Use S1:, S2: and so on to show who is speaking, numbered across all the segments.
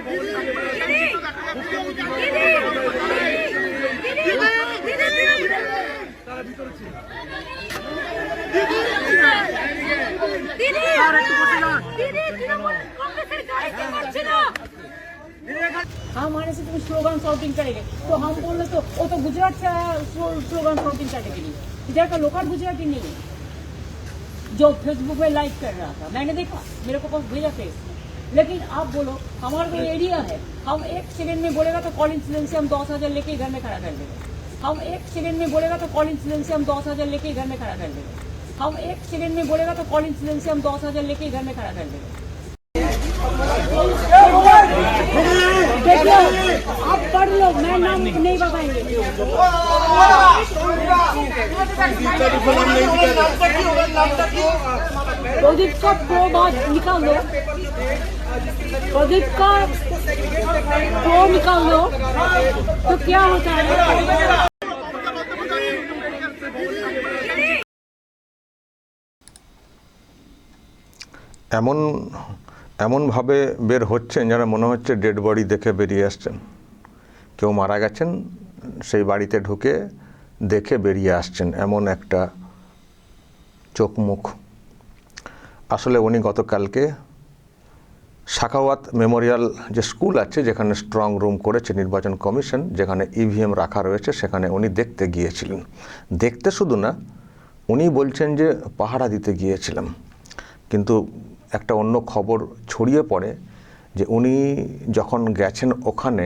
S1: हम आने से तुम स्लोगन शॉटिंग करेंगे तो हम बोले तो वो तो गुजरात से स्लोगन शॉटिंग करने के लिए इधर का लोकल गुजराती नहीं है जो फेसबुक पे लाइक कर रहा था। मैंने देखा, मेरे को पास भेजा थे। लेकिन आप बोलो हमारा कोई एरिया है, हम एक सेकंड में बोलेगा तो कॉल इंसिडेंट से हम 10,000 लेके घर में खड़ा कर देंगे। हम एक सेकंड में बोलेगा तो कॉल इंसिडेंट से हम 10,000 लेके घर में खड़ा कर देंगे। हम एक सेकंड में बोलेगा तो कॉल इंसिडेंट से हम 10,000 लेके घर में खड़ा कर देंगे। आप पढ़ लो, मैं नाम नहीं बताएंगे। प्रदीप का प्रो बात निकाल लो, प्रदीप का प्रो निकाल लो तो क्या होता है।
S2: এমনভাবে বের হচ্ছেন যেন মনে হচ্ছে ডেড বডি দেখে বেরিয়ে আসছেন। কেউ মারা গেছেন, সেই বাড়িতে ঢুকে দেখে বেরিয়ে আসছেন, এমন একটা চোখ মুখ। আসলে উনি গতকালকে সাখাওয়াত মেমোরিয়াল যে স্কুল আছে, যেখানে স্ট্রং রুম করেছে নির্বাচন কমিশন, যেখানে ইভিএম রাখা রয়েছে, সেখানে উনি দেখতে গিয়েছিলেন। দেখতে শুধু না, উনি বলছেন যে পাহারা দিতে গিয়েছিলাম। কিন্তু একটা অন্য খবর ছড়িয়ে পড়ে যে উনি যখন গেছেন ওখানে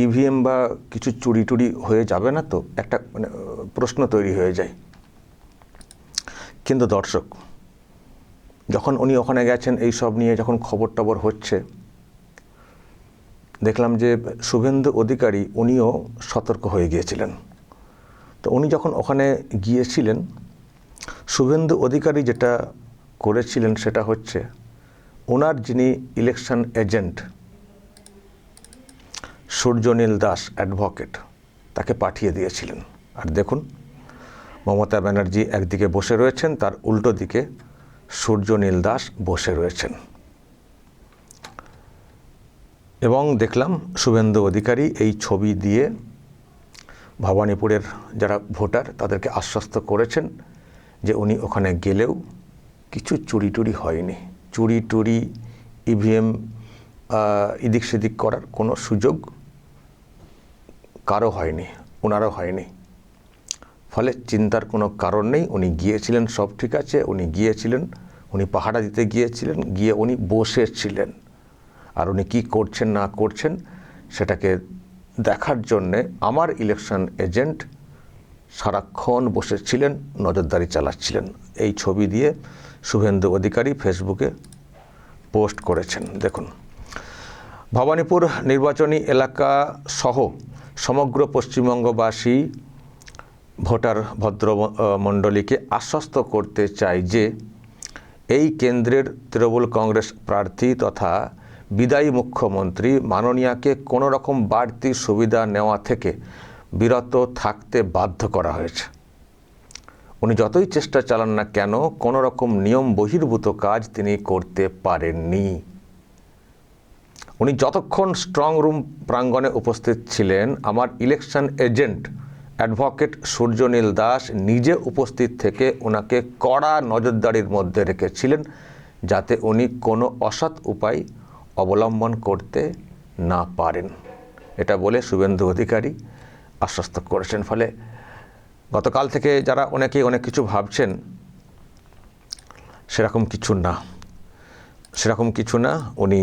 S2: ইভিএম বা কিছু চুরি টুরি হয়ে যাবে না তো, একটা মানে প্রশ্ন তৈরি হয়ে যায়। কিন্তু দর্শক, যখন উনি ওখানে গেছেন এই সব নিয়ে যখন খবর টবর হচ্ছে, দেখলাম যে শুভেন্দু অধিকারী উনিও সতর্ক হয়ে গিয়েছিলেন। তো উনি যখন ওখানে গিয়েছিলেন, শুভেন্দু অধিকারী যেটা করেছিলেন সেটা হচ্ছে ওনার যিনি election agent Suryanil Das advocate, তাকে পাঠিয়ে দিয়েছিলেন। আর দেখুন, মমতা ব্যানার্জি একদিকে বসে রয়েছেন, তার উল্টো দিকে সূর্যনীল দাস বসে রয়েছেন। এবং দেখলাম শুভেন্দু অধিকারী এই ছবি দিয়ে ভবানীপুরের যারা ভোটার তাদেরকে আশ্বস্ত করেছেন যে উনি ওখানে গেলেও কিছু চুরি টুরি হয়নি। চুরি টুরি ইভিএম এদিক সেদিক করার কোনো সুযোগ কারো হয়নি, ওনারও হয়নি। ফলে চিন্তার কোনো কারণ নেই। উনি গিয়েছিলেন, সব ঠিক আছে, উনি গিয়েছিলেন, উনি পাহারা দিতে গিয়েছিলেন, গিয়ে উনি বসেছিলেন। আর উনি কী করছেন না করছেন সেটাকে দেখার জন্যে আমার ইলেকশন এজেন্ট সারাক্ষণ বসেছিলেন, নজরদারি চালাচ্ছিলেন। এই ছবি দিয়ে শুভেন্দু অধিকারী ফেসবুকে পোস্ট করেছেন। দেখুন, ভবানীপুর নির্বাচনী এলাকা সহ সমগ্র পশ্চিমবঙ্গবাসী ভোটার ভদ্রমণ্ডলীকে আশ্বস্ত করতে চাই যে এই কেন্দ্রের তৃণমূল কংগ্রেস প্রার্থী তথা বিদায়ী মুখ্যমন্ত্রী মাননীয়াকে কোনো রকম বাড়তি সুবিধা নেওয়া থেকে বিরত থাকতে বাধ্য করা হয়েছে। উনি যতই চেষ্টা চালান না কেন, কোনো রকম নিয়ম বহির্ভূত কাজ তিনি করতে পারেননি। উনি যতক্ষণ স্ট্রং রুম প্রাঙ্গণে উপস্থিত ছিলেন, আমার election agent advocate Suryanil Das নিজে উপস্থিত থেকে ওনাকে কড়া নজরদারির মধ্যে রেখেছিলেন, যাতে উনি কোনো অসৎ উপায় অবলম্বন করতে না পারেন। এটা বলে শুভেন্দু অধিকারী আশ্বস্ত করেছেন। ফলে গতকাল থেকে যারা অনেকেই অনেক কিছু ভাবছেন, সেরকম কিছু না। উনি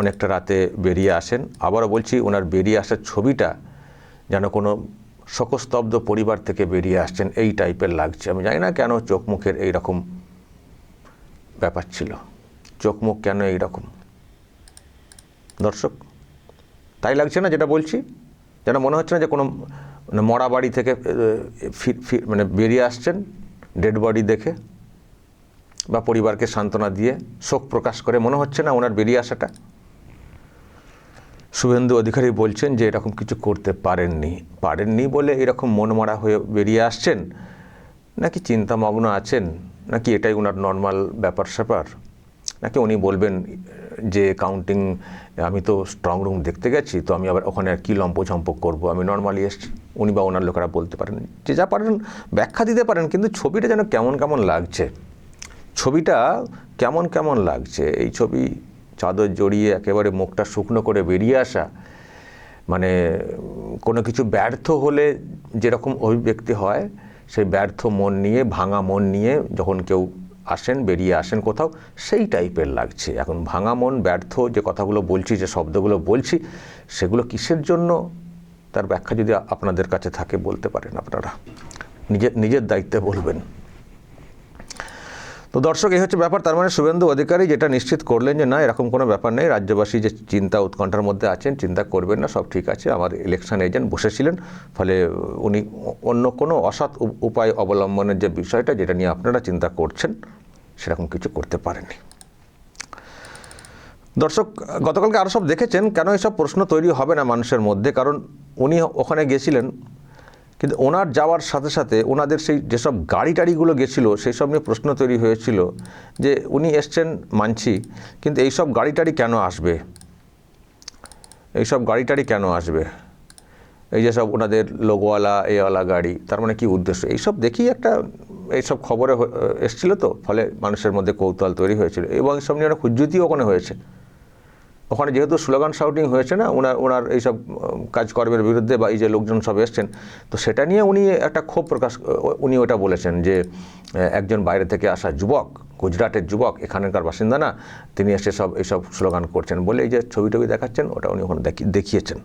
S2: অনেকটা রাতে বেরিয়ে আসেন। আবারও বলছি, ওনার বেরিয়ে আসার ছবিটা যেন কোনো শোকস্তব্ধ পরিবার থেকে বেরিয়ে আসছেন এই টাইপের লাগছে। আমি জানি না কেন চোখ মুখের এইরকম ব্যাপার ছিল, চোখ মুখ কেন এইরকম দর্শক, তাই লাগছে না যেটা বলছি? যেন মনে হচ্ছে না যে কোনো মরা বাড়ি থেকে মানে বেরিয়ে আসছেন ডেড বডি দেখে, বা পরিবারকে সান্ত্বনা দিয়ে শোক প্রকাশ করে মনে হচ্ছে না ওনার বেরিয়ে আসাটা? শুভেন্দু অধিকারী বলছেন যে এরকম কিছু করতে পারেননি বলে এরকম মনমরা হয়ে বেরিয়ে আসছেন, নাকি চিন্তামগ্ন আছেন, নাকি এটাই ওনার নর্মাল ব্যাপার স্যাপার, নাকি উনি বলবেন যে কাউন্টিং আমি তো স্ট্রং রুম দেখতে গেছি, তো আমি আবার ওখানে আর কী লম্পঝম্প করবো, আমি নর্মালি এসছি, উনি বা ওনার লোকেরা বলতে পারেন, যে যা পারেন ব্যাখ্যা দিতে পারেন, কিন্তু ছবিটা যেন কেমন কেমন লাগছে, ছবিটা কেমন কেমন লাগছে। এই ছবি চাদর জড়িয়ে একেবারে মুখটা শুকনো করে বেরিয়ে আসা, মানে কোনো কিছু ব্যর্থ হলে যেরকম অভিব্যক্তি হয়, সেই ব্যর্থ মন নিয়ে, ভাঙা মন নিয়ে যখন কেউ আসেন, বেরিয়ে আসেন কোথাও, সেই টাইপের লাগছে। এখন ভাঙা মন, ব্যর্থ যে কথাগুলো বলছি, যে শব্দগুলো বলছি, সেগুলো কিসের জন্য, তার ব্যাখ্যা যদি আপনাদের কাছে থাকে বলতে পারেন, আপনারা নিজের দায়িত্বে বলবেন। তো দর্শক, এই হচ্ছে ব্যাপার। তার মানে শুভেন্দু অধিকারী যেটা নিশ্চিত করলেন যে না, এরকম কোনো ব্যাপার নেই, রাজ্যবাসী যে চিন্তা উৎকণ্ঠার মধ্যে আছেন, চিন্তা করবেন না, সব ঠিক আছে, আমার ইলেকশন এজেন্ট বসেছিলেন, ফলে উনি অন্য কোনো অসৎ উপায় অবলম্বনের যে বিষয়টা, যেটা নিয়ে আপনারা চিন্তা করছেন, সেরকম কিছু করতে পারেননি। দর্শক, গতকালকে আরও সব দেখেছেন, কেন এসব প্রশ্ন তৈরি হবে না মানুষের মধ্যে, কারণ উনি ওখানে গেছিলেন, কিন্তু ওনার যাওয়ার সাথে সাথে ওনাদের সেই যেসব গাড়ি টাড়িগুলো গেছিলো, সেই সব নিয়ে প্রশ্ন তৈরি হয়েছিল যে উনি এসছেন মানছি, কিন্তু এইসব গাড়ি টাড়ি কেন আসবে, এইসব গাড়ি টাড়ি কেন আসবে, এই যে সব ওনাদের লোগোওয়ালা এওয়ালা গাড়ি, তার মানে কী উদ্দেশ্য, এইসব দেখেই একটা এইসব খবরে এসেছিলো, তো ফলে মানুষের মধ্যে কৌতূহল তৈরি হয়েছিল, এবং এইসব নিয়ে একটা খুজ্জুতিও ওখানে হয়েছে। ওখানে যেহেতু স্লোগান শাউটিং হয়েছে না ওনার এইসব কাজকর্মের বিরুদ্ধে, বা এই যে লোকজন সব এসছেন, তো সেটা নিয়ে উনি একটা ক্ষোভ প্রকাশ, উনি ওটা বলেছেন যে একজন বাইরে থেকে আসা যুবক, গুজরাটের যুবক, এখানকার বাসিন্দা না, তিনি এসে এইসব স্লোগান করছেন বলে এই যে ছবি টবি দেখাচ্ছেন, ওটা উনি ওখানে দেখিয়েছেন।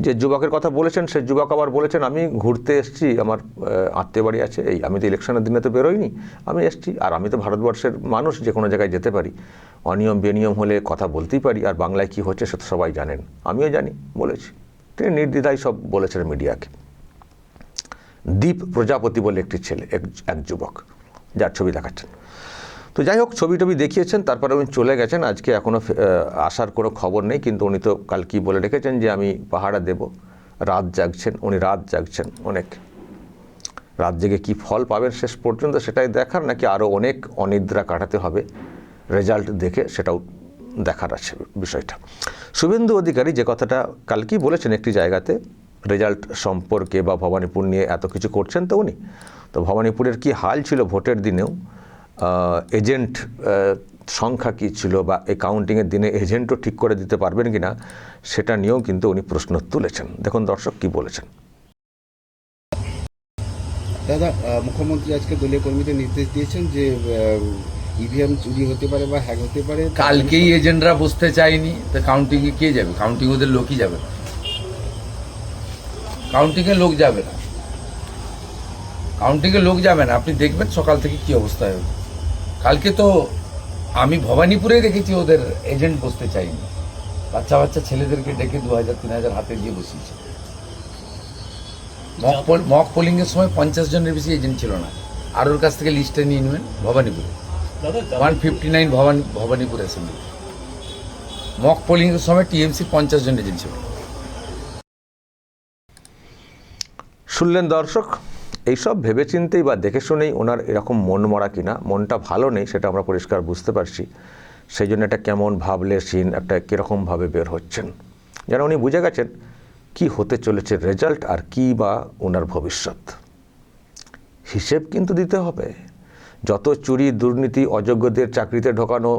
S2: যে যুবকের কথা বলেছেন, সে যুবক আবার বলেছেন, আমি ঘুরতে এসেছি, আমার আত্মীয় বাড়ি আছে, এই আমি তো ইলেকশনের দিনে তো বেরোইনি, আমি এসেছি, আর আমি তো ভারতবর্ষের মানুষ, যে কোনো জায়গায় যেতে পারি, অনিয়ম বেনিয়ম হলে কথা বলতেই পারি, আর বাংলায় কী হচ্ছে সে তো সবাই জানেন, আমিও জানি, বলেছি। তিনি নির্দ্বিধায় সব বলেছেন মিডিয়াকে। দীপ প্রজাপতি বলে একটি ছেলে, এক যুবক, যার ছবি দেখাচ্ছেন। তো যাই হোক, ছবি টবি দেখিয়েছেন, তারপরে উনি চলে গেছেন, আজকে এখনও আসার কোনো খবর নেই, কিন্তু উনি তো কাল কি বলে রেখেছেন যে আমি পাহারা দেব, রাত জাগছেন, উনি রাত জাগছেন অনেক, রাত জেগে কী ফল পাবেন শেষ পর্যন্ত সেটাই দেখার, নাকি আরও অনেক অনিদ্রা কাটাতে হবে রেজাল্ট দেখে, সেটাও দেখার আছে বিষয়টা। শুভেন্দু অধিকারী যে কথাটা কালকেই বলেছেন একটি জায়গাতে, রেজাল্ট সম্পর্কে বা ভবানীপুর নিয়ে এত কিছু করছেন তো উনি, তো ভবানীপুরের কি হাল ছিল ভোটের দিনেও, এজেন্ট সংখ্যা কী ছিল, বা এই কাউন্টিংয়ের দিনে এজেন্টও ঠিক করে দিতে পারবেন কি না, সেটা নিয়েও কিন্তু উনি প্রশ্ন তুলেছেন। দেখুন দর্শক কি বলেছেন।
S3: দাদা, মুখ্যমন্ত্রী আজকে দলীয় কর্মীদের নির্দেশ দিয়েছেন যে ইভিএম চুরি হতে পারে বা হ্যাক হতে পারে।
S4: কালকেই এজেন্টরা বসতে চায়নি, তো কাউন্টিংয়ে কে যাবে? কাউন্টিং ওদের লোকই যাবে না, কাউন্টিংয়ে লোক যাবে না, কাউন্টিংয়ে লোক যাবে না। আপনি দেখবেন সকাল থেকে কি অবস্থা হবে। কালকে তো আমি ভবানীপুরে দেখেছি ওদের এজেন্ট বসতে চাইনি, বাচ্চা বাচ্চা ছেলেদেরকে ডেকে 2000-3000 হাতে দিয়ে বসিয়েছে। মক পোলিংয়ের সময় 50 জনের বেশি এজেন্ট ছিল না, আর ওর কাছ থেকে লিস্টে নিয়ে নেবেন। ভবানীপুরে 159 ভবানীপুর অ্যাসেম্বলি, মক পোলিংয়ের সময় টিএমসি 50 জন এজেন্ট ছিল।
S2: শুনলেন দর্শক, এইসব ভেবেচিন্তেই বা দেখে শুনেই ওনার এরকম মন মরা কিনা, মনটা ভালো নেই সেটা আমরা পরিষ্কার বুঝতে পারছি। সেই জন্য একটা কেমন ভাবলে সিন, একটা কীরকমভাবে বের হচ্ছেন, যেন উনি বুঝে গেছেন কি হতে চলেছে রেজাল্ট, আর কি বা ওনার ভবিষ্যৎ। হিসেব কিন্তু দিতে হবে। যত চুরি, দুর্নীতি, অযোগ্যদের চাকরিতে ঢোকানো,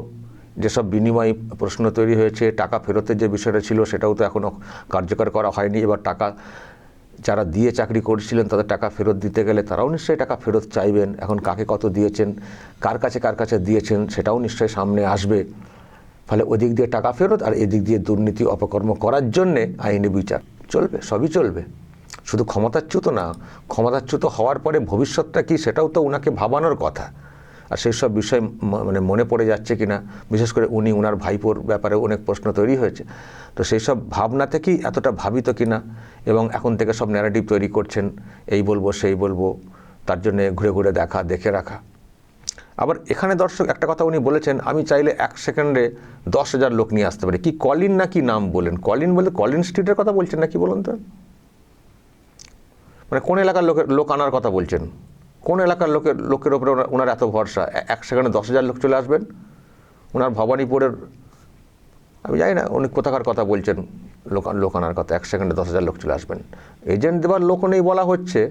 S2: যেসব বিনিময় প্রশ্ন তৈরি হয়েছে, টাকা ফেরতের যে বিষয়টা ছিল সেটাও তো এখনও কার্যকর করা হয়নি। এবার টাকা যারা দিয়ে চাকরি করেছিলেন তাদের টাকা ফেরত দিতে গেলে তারাও নিশ্চয়ই টাকা ফেরত চাইবেন। এখন কাকে কত দিয়েছেন, কার কাছে দিয়েছেন সেটাও নিশ্চয়ই সামনে আসবে। ফলে ওদিক দিয়ে টাকা ফেরত, আর এদিক দিয়ে দুর্নীতি অপকর্ম করার জন্যে আইনি বিচার চলবে, সবই চলবে। শুধু ক্ষমতাচ্যুত না, ক্ষমতাচ্যুত হওয়ার পরে ভবিষ্যৎটা কি সেটাও তো ওনাকে ভাবানোর কথা। আর সেই সব বিষয় মানে মনে পড়ে যাচ্ছে কিনা, বিশেষ করে ওনার ভাইপোর ব্যাপারে অনেক প্রশ্ন তৈরি হয়েছে, তো সেই সব ভাবনা থেকেই এতটা ভাবিত কিনা, এবং এখন থেকে সব ন্যারেটিভ তৈরি করছেন, এই বলবো সেই বলবো, তার জন্যে ঘুরে ঘুরে দেখে রাখা। আবার এখানে দর্শক একটা কথা উনি বলেছেন, আমি চাইলে 1 সেকেন্ডে 10,000 লোক নিয়ে আসতে পারি। কি কলিন না কি নাম বলেন, কলিন বলে কলিন স্ট্রিটের কথা বলছেন নাকি বলুন তো? মানে কোন এলাকার লোক আনার কথা বলছেন? কোন এলাকার লোকের ওপরে ওনার এত ভরসা 1 সেকেন্ডে 10,000 লোক চলে আসবেন? ওনার ভবানীপুরের আমি জানি না উনি কোথাকার কথা বলছেন, লোকানার কথা, 1 সেকেন্ডে 10,000 লোক চলে আসবেন। এজেন্ট দেওয়ার লোক নেই বলা হচ্ছে,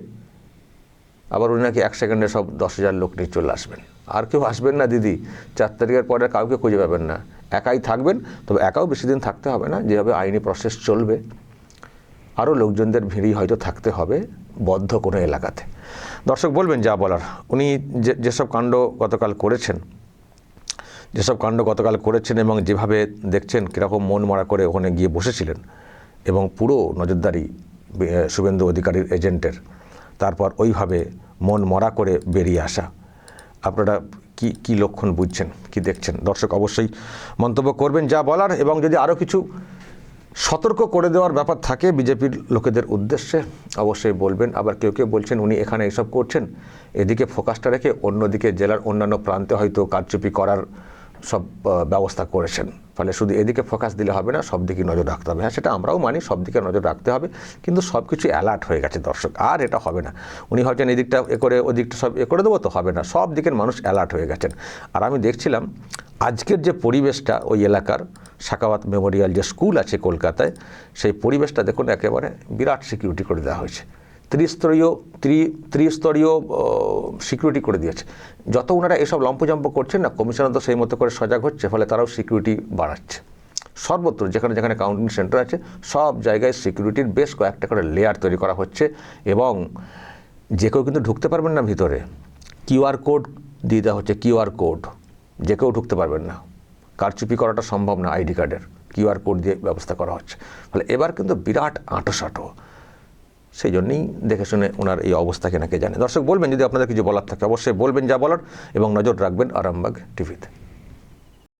S2: আবার উনি নাকি 1 সেকেন্ডে সব 10,000 লোক নিয়ে চলে আসবেন। আর কেউ আসবেন না দিদি, 4 তারিখের পরে কাউকে খুঁজে পাবেন না, একাই থাকবেন। তবে একাও বেশি দিন থাকতে হবে না, যেভাবে আইনি প্রসেস চলবে আরও লোকজনদের ভিড়ই হয়তো থাকতে হবে বদ্ধ কোনো এলাকাতে। দর্শক বলবেন যা বলার। উনি যেসব কাণ্ড গতকাল করেছেন এবং যেভাবে দেখছেন কীরকম মন মারা করে ওখানে গিয়ে বসেছিলেন এবং পুরো নজরদারি শুভেন্দু অধিকারীর এজেন্টের, তারপর ওইভাবে মন মরা করে বেরিয়ে আসা, আপনারা কি লক্ষণ বুঝছেন, কি দেখছেন? দর্শক অবশ্যই মন্তব্য করবেন যা বলার। এবং যদি আরও কিছু সতর্ক করে দেওয়ার ব্যাপার থাকে বিজেপির লোকেদের উদ্দেশ্যে অবশ্যই বলবেন। আবার কেউ বলছেন উনি এখানে এইসব করছেন, এদিকে ফোকাসটা রেখে অন্যদিকে জেলার অন্যান্য প্রান্তে হয়তো কারচুপি করার সব ব্যবস্থা করেছেন। ফলে শুধু এদিকে ফোকাস দিলে হবে না, সব দিকে নজর রাখতে হবে। হ্যাঁ, সেটা আমরাও মানি, সব দিকে নজর রাখতে হবে, কিন্তু সব কিছু অ্যালার্ট হয়ে গেছে দর্শক। আর এটা হবে না, উনি ভাবছেন এদিকটা করে ওদিকটা সব করে দেবো, তো হবে না। সব দিকের মানুষ অ্যালার্ট হয়ে গেছেন। আর আমি দেখছিলাম আজকের যে পরিবেশটা ওই এলাকার সাখাওয়াত মেমোরিয়াল যে স্কুল আছে কলকাতায়, সেই পরিবেশটা দেখুন একেবারে বিরাট সিকিউরিটি করে দেওয়া হয়েছে। ত্রিস্তরীয় সিকিউরিটি করে দিয়েছে। যত ওনারা এসব লম্পজম্প করছেন না, কমিশনার তো সেই মতো করে সজাগ হচ্ছে, ফলে তারাও সিকিউরিটি বাড়াচ্ছে সর্বত্র। যেখানে যেখানে কাউন্টিং সেন্টার আছে সব জায়গায় সিকিউরিটির বেশ কয়েকটা করে লেয়ার তৈরি করা হচ্ছে। এবং যে কেউ কিন্তু ঢুকতে পারবেন না ভিতরে, QR কোড দিয়ে দেওয়া হচ্ছে, QR কোড, যে কেউ ঢুকতে পারবেন না। কারচুপি করাটা সম্ভব না, ID কার্ডের QR কোড দিয়ে ব্যবস্থা করা হচ্ছে। ফলে এবার কিন্তু বিরাট আঁটোসাঁটো, সেই জন্যই দেখে শুনে ওনার এই অবস্থাকে নাকি জানে। দর্শক বলবেন যদি আপনাদের কিছু বলার থাকে অবশ্যই বলবেন যা বলার, এবং নজর রাখবেন আরামবাগ টিভিতে।